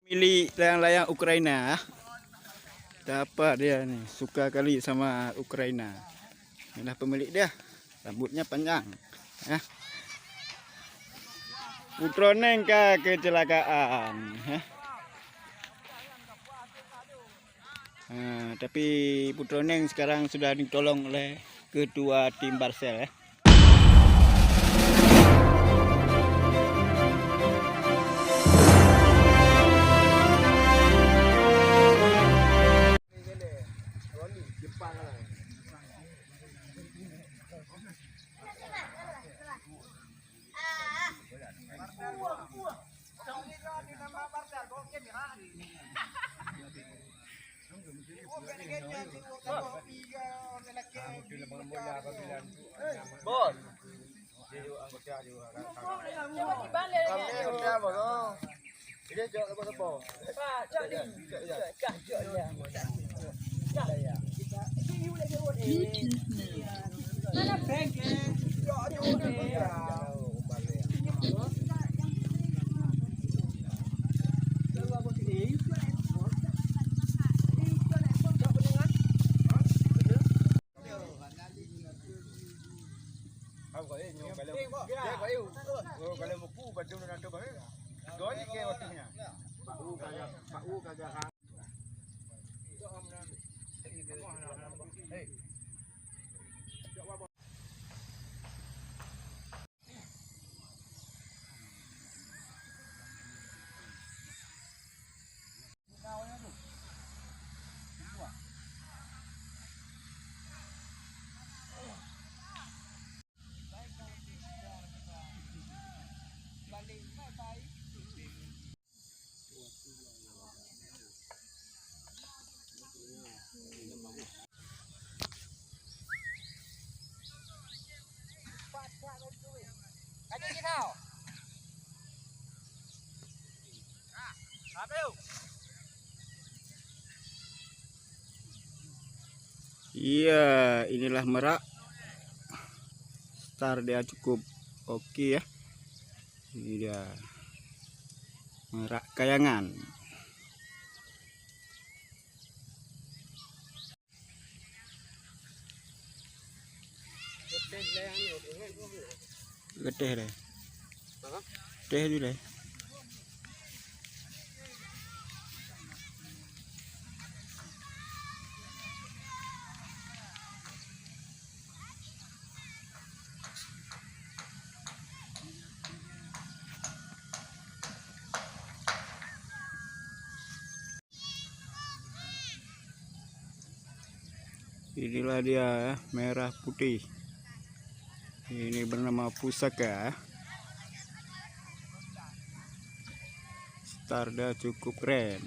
Milik layang-layang Ukraina. Dapat dia nih, suka kali sama Ukraina. Inilah pemilik dia. Rambutnya panjang. Ya. Putroneng kecelakaan. Ya. Tapi Putroneng sekarang sudah ditolong oleh ketua tim Barcel. Ya. Bos. Iya, inilah merak. Star dia cukup oke ya. Ini dia merak kayangan. Getih deh. Getih dulu deh. Inilah dia ya, merah putih. Ini bernama pusaka. Star dia cukup keren.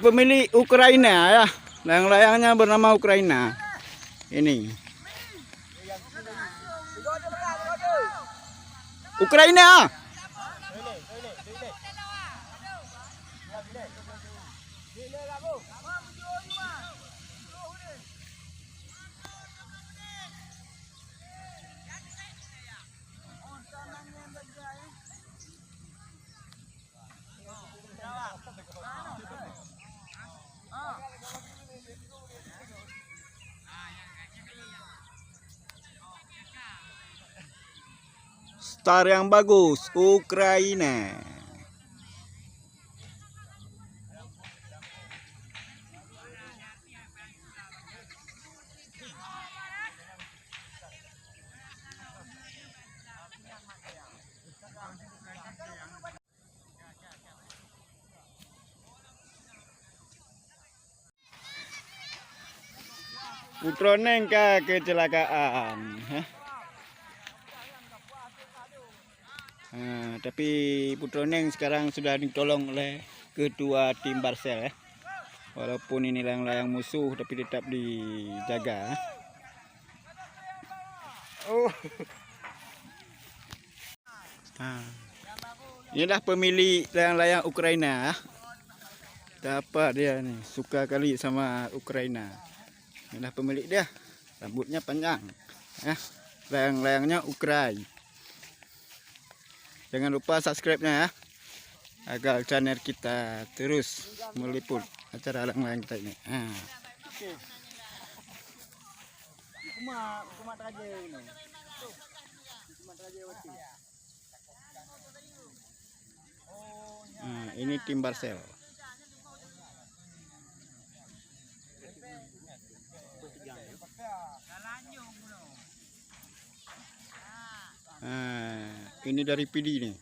Pemilik Ukraina ya, layang-layangnya bernama Ukraina. Ini Ukraina. Star yang bagus, Ukraina. Putroneng kecelakaan. Tapi Putroneng sekarang sudah ditolong oleh ketua tim Barcel. Walaupun ini layang-layang musuh, tapi tetap dijaga. Inilah pemilik layang-layang Ukraina. Dapat dia nih, suka kali sama Ukraina. Inilah pemilik dia, rambutnya panjang. Layang-layangnya Ukrai. Jangan lupa subscribe-nya ya, agar channel kita terus meliput acara layang-layang kita ini. Ini tim Barcel. Ini dari PD nih.